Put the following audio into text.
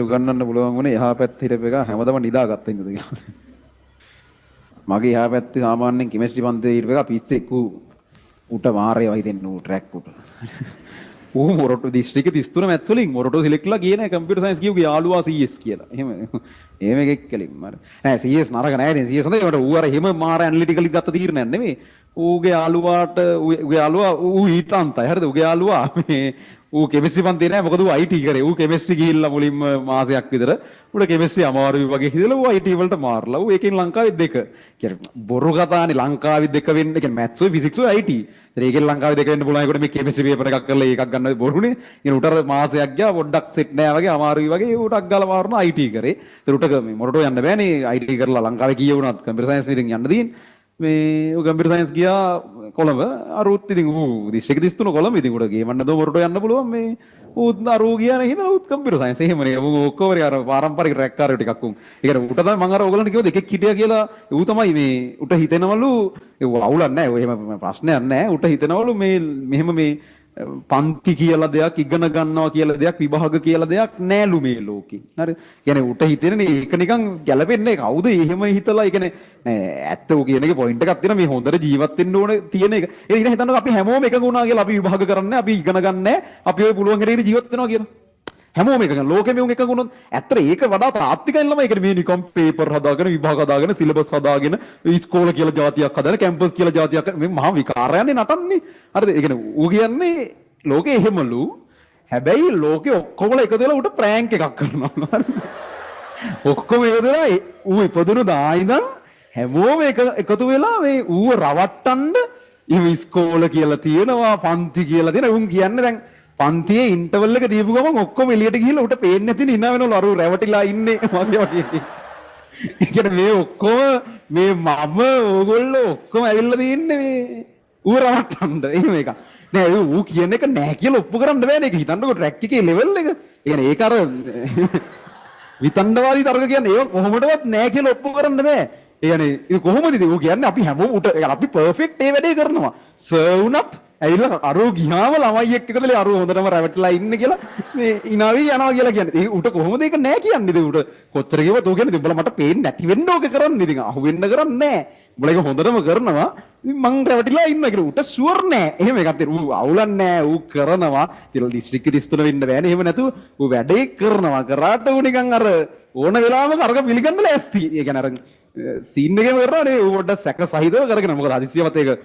උගන්නන්න පුළුවන් වුණේ එහා පැත්තේ හිටපු එක හැමදම නිදාගත්ත ඉඳද කියලා. මගේ එහා පැත්තේ සාමාන්‍යයෙන් කෙමිස්ට්‍රි පන්තියේ හිටපු එක පිස්සෙක් උට මාරේ වයි දෙන්න ඌ ට්‍රැක් උට. ඌ මොරටු දිස්ත්‍රික්ක 33 මැත්ස් වලින් මොරටු සිලෙක්ට් ලා ගියේ නෑ කම්පියුටර් සයන්ස් කියුගේ යාළුවා CS කියලා. එහෙම එකෙක් කලින් මර. නෑ CS නරක නෑ නේ CS හොඳයි. ඌ අර හිම මාර ඇනලිටිකලි ගත්ත තීරණයක් නෙමෙයි. ඌගේ යාළුවාට ඌගේ යාළුවා ඌ ඊටාන්තයි. හරිද? ඌගේ යාළුවා මේ ඌ කෙමිස්ට්‍රි පන්තියේ නෑ මොකද ඌ IT කරේ. ඌ කෙමිස්ට්‍රි ගිහිල්ලා මුලින්ම මාසයක් විතර ඌට කෙමිස්ට්‍රි අමාරුයි වගේ හිතලා ඌ IT වලට මාරලා. ඌ ඒකෙන් ලංකාවේ දෙක. කියන්නේ බොරු කතානේ ලංකාවේ දෙක වෙන්න. කියන්නේ මැත්ස් ඔය ෆිසික්ස් ඔය IT. ඒතර ඒකෙන් ලංකාවේ දෙක වෙන්න පුළුවන්. ඒකට මේ කෙමිස්ට්‍රි පේපර් එකක් කරලා ඒකක් ගන්න බොරුනේ. ඉතින් ඌට අර මාසයක් ගියා පොඩ්ඩක් සෙට් නෑ වගේ අමාරුයි වගේ ඌටක් ගාලා මාරන IT කරේ. ඒතර ඌට මේ මොරටෝ යන්න බෑනේ IT කරලා ලංකාවේ කීය වුණත් කම්පියුටර් සයන්ස් ඉතින් යන්න දීන්. මේ ඌ කම්පියුටර් සයන්ස් ගියා කොළඹ අරුත් ඉතින් ඌ දිස්ත්‍රික්ක 33 කොළඹ ඉතින් ඌට ගේමන්න දෝ මොරටෝ යන්න පුළුවන් මේ ඌත් අරූ ගියා නේ හිතලා ඌත් කම්පියුටර් සයන්ස් එහෙමනේ ඌ ඔක්කොම අර පාරම්පරික ට්‍රැක් කාර්යෝ ටිකක් උන් ඒ කියන්නේ ඌට තමයි මම අර ඕගලන්ට කිව්වද එකෙක් හිටියා කියලා ඌ තමයි මේ ඌට හිතෙනවලු ඒ අවුලක් නැහැ ඌ එහෙම ප්‍රශ්නයක් නැහැ ඌට හිතෙනවලු මේ මෙහෙම මේ පන්ති කියලා දෙයක් ඉගෙන ගන්නවා කියලා දෙයක් විභාග කියලා දෙයක් නෑලු මේ ලෝකේ. හරි. කියන්නේ උට හිතෙන්නේ ඒක නිකන් ගැලපෙන්නේ කවුද එහෙම හිතලා ඒ කියන්නේ නෑ ඇත්ත උ කියන එකේ පොයින්ට් එකක් තියෙනවා මේ හොඳට ජීවත් වෙන්න ඕනේ තියෙන එක. ඒ ඉතින් හිතන්නකෝ අපි හැමෝම එකඟ වුණා කියලා අපි විභාග කරන්නේ අපි ඉගෙන ගන්නෑ අපි ඔය පුළුවන් හැටියට ජීවත් වෙනවා කියලා. හැමෝම එකඟ ලෝකෙම උන් එකඟ වුණොත් ඇත්තට ඒක වඩා තාත්විකයි ළමයි. ඒ කියන්නේ මේ නිකම් පේපර් හදාගෙන විභාග හදාගෙන සිලබස් හදාගෙන ඉස්කෝල කියලා જાතියක් හදාගෙන කැම්පස් කියලා જાතියක් මේ මහා විකාරයන්නේ නටන්නේ. හරිද? ඒ කියන්නේ ඌ කියන්නේ ලෝකේ එහෙමලු. හැබැයි ලෝකේ ඔක්කොම එකතු වෙලා ඌට ප්‍රෑන්ක් එකක් කරනවා. ඔක්කොම එකතු වෙලා ඌ ඉපදුණු දා ඉඳන් හැමෝම එකතු වෙලා මේ ඌව රවට්ටන්න ඉස්කෝල කියලා තියෙනවා පන්ති කියලා තියෙනවා. උන් කියන්නේ දැන් පන්තියේ ඉන්ටර්වල් එක දීපු ගමන් ඔක්කොම එළියට ගිහිල්ලා උට පේන්නේ නැතින ඉන්න වෙනවලු අර රැවටිලා ඉන්නේ වගේ වගේ. ඒ කියන්නේ මේ ඔක්කොම මේ මම ඕගොල්ලෝ ඔක්කොම ඇවිල්ලා තින්නේ මේ ඌ රවට්ටන්න. එහෙම එකක්. නෑ ඌ කියන එක නෑ කියලා ඔප්පු කරන්න බෑනේ. ඒක හිතන්නකෝ ට්‍රැක් එකේ ලෙවල් එක. ඒ කියන්නේ ඒක අර විතණ්ඩවාදී තර්ක කියන්නේ ඒක කොහොමදවත් නෑ කියලා ඔප්පු කරන්න බෑ. ඒ කියන්නේ ඒක කොහොමද ඉතින් ඌ කියන්නේ අපි හැමෝම උට අපි පර්ෆෙක්ට් ඒ වැඩේ කරනවා. සර් උනත් ඇවිල්ලා අරෝ ගියාම ළමයි එක්ක එකතුලේ අරෝ හොඳටම රැවටිලා ඉන්න කියලා මේ ඉනාවි යනවා කියලා කියන්නේ. ඒ උට කොහොමද ඒක නෑ කියන්නේ? ඉතින් උට කොච්චර කිව්වත් ඌ කියන්නේ උඹලා මට පේන්නේ නැති වෙන්න ඕක කරන්නේ. ඉතින් අහු වෙන්න කරන්නේ නෑ. උඹලා ඒක හොඳටම කරනවා. ඉතින් මං රැවටිලා ඉන්නවා කියලා උට ෂුවර් නෑ. එහෙම එකක් තියෙන. ඌ අවුලක් නෑ. ඌ කරනවා. ඉතින් දිස්ත්‍රික්ක 33 වෙන්න බෑනේ. එහෙම නැතුව ඌ වැඩේ කරනවා. කරාට ඌ නිකන් අර ඕන වෙලාවක අරක පිළිගන්න ලෑස්ති. ඒ කියන්නේ අර සීන් එකේම කරනවා නේ ඌ පොඩ්ඩක් සැක සහිතව කරගෙන. මොකද හදිස්සියවත් ඒක